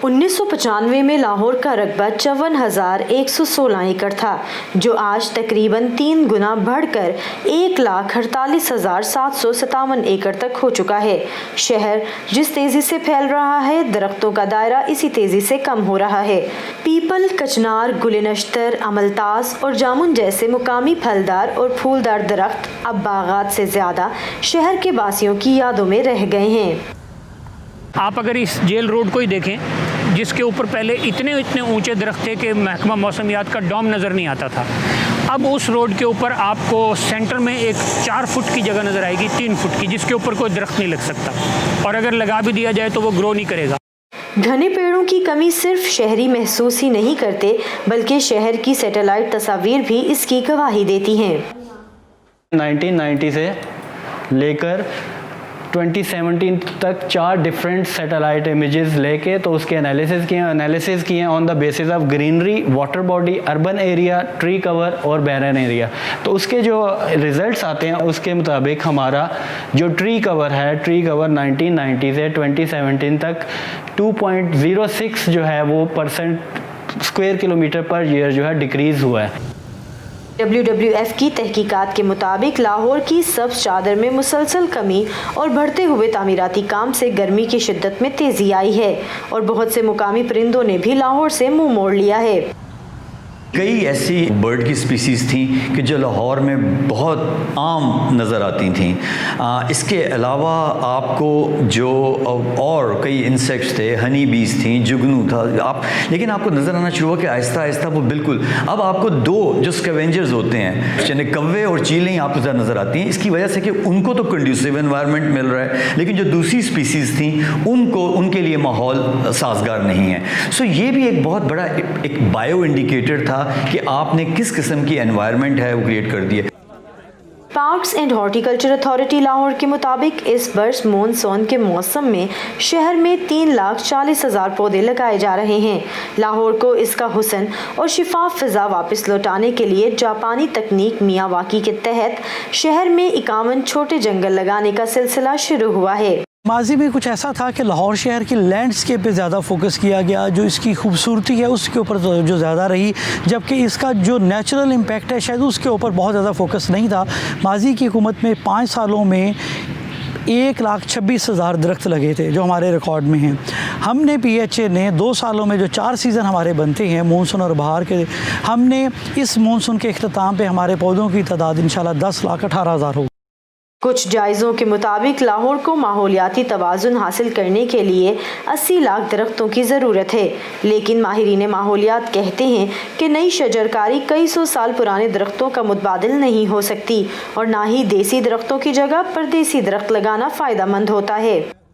1995 में लाहौर का रकबा 54,116 एकड़ था, जो आज तकरीबन 3 गुना बढ़कर 1,48,757 एकड़ तक हो चुका है। शहर जिस तेजी से फैल रहा है, दरख्तों का दायरा इसी तेजी से कम हो रहा है। पीपल, कचनार, गुलनश्तर, अमलतास और जामुन जैसे मुकामी फलदार और फूलदार दरख्त अब बागात से ज्यादा शहर के वासियों की यादों में रह गए हैं। आप अगर इस जेल रोड को ही देखें, जिसके ऊपर पहले इतने ऊंचे दरख्त थे कि महकमा मौसमियात का डॉम नज़र नहीं आता था, अब उस रोड के ऊपर आपको सेंटर में एक 4 फुट की जगह नज़र आएगी, 3 फुट की, जिसके ऊपर कोई दरख्त नहीं लग सकता, और अगर लगा भी दिया जाए तो वो ग्रो नहीं करेगा। घने पेड़ों की कमी सिर्फ शहरी महसूस ही नहीं करते, बल्कि शहर की सैटेलाइट तस्वीर भी इसकी गवाही देती हैं। 1990 से लेकर 2017 तक 4 डिफरेंट सैटेलाइट इमेजेस लेके तो उसके एनालिसिस किए on the basis of greenery, water body, urban area, tree cover और बैरन एरिया। तो उसके जो रिजल्ट्स आते हैं उसके मुताबिक हमारा जो ट्री कवर है, ट्री कवर 1990 से 2017 तक 2.06 जो है वो % स्क्वायर किलोमीटर पर ईयर जो है डिक्रीज़ हुआ है। WWF की तहकीकात के मुताबिक लाहौर की सब्ज़ चादर में मुसलसल कमी और बढ़ते हुए तामीराती काम से गर्मी की शिद्दत में तेज़ी आई है, और बहुत से मुकामी परिंदों ने भी लाहौर से मुंह मोड़ लिया है। कई ऐसी बर्ड की स्पीसीज़ थी कि जो लाहौर में बहुत आम नज़र आती थी। इसके अलावा आपको जो और कई इंसेक्ट्स थे, हनी बीज थी, जुगनू था, लेकिन आपको नज़र आना शुरू हुआ कि आहिस्ता आहिस्ता वो बिल्कुल अब आपको 2 जो स्कैवेंजर्स होते हैं, यानी कौवे और चीलें आपको ज़्यादा नज़र आती हैं। इसकी वजह से कि उनको तो कंड्यूसिव एनवायरनमेंट मिल रहा है, लेकिन जो दूसरी स्पीसीज़ थी उनके लिए माहौल साजगार नहीं है। सो ये भी एक बहुत बड़ा एक बायो इंडिकेटर था कि आपने किस किस्म की एनवायरनमेंट है वो क्रिएट कर दी है। Parks and horticulture authority Lahore के मुताबिक इस वर्ष मॉनसून के मौसम में शहर में 3,40,000 पौधे लगाए जा रहे हैं। लाहौर को इसका हुस्न और शिफाफ फिजा वापस लौटाने के लिए जापानी तकनीक मियावाकी के तहत शहर में 51 छोटे जंगल लगाने का सिलसिला शुरू हुआ है। माजी में कुछ ऐसा था कि लाहौर शहर की लैंडस्केप पे ज़्यादा फोकस किया गया, जो इसकी खूबसूरती है उसके ऊपर जो ज़्यादा रही, जबकि इसका जो नेचुरल इम्पैक्ट है शायद उसके ऊपर बहुत ज़्यादा फोकस नहीं था। माजी की हुकूमत में 5 सालों में 1,26,000 दरख्त लगे थे, जो हमारे रिकॉर्ड में हैं। हमने PHA ने 2 सालों में जो 4 सीज़न हमारे बनते हैं, मानसून और बहार के, हमने इस मानसून के अख्ताम पे हमारे पौधों की तादाद इंशाल्लाह 10,18,000 हो। कुछ जायज़ों के मुताबिक लाहौर को माहौलियाती तवाज़ुन हासिल करने के लिए 80 लाख दरख्तों की ज़रूरत है, लेकिन माहिरीन माहौलियात कहते हैं कि नई शजरकारी कई 100 साल पुराने दरख्तों का मुतबादिल नहीं हो सकती, और ना ही देसी दरख्तों की जगह परदेसी दरख्त लगाना फ़ायदेमंद होता है।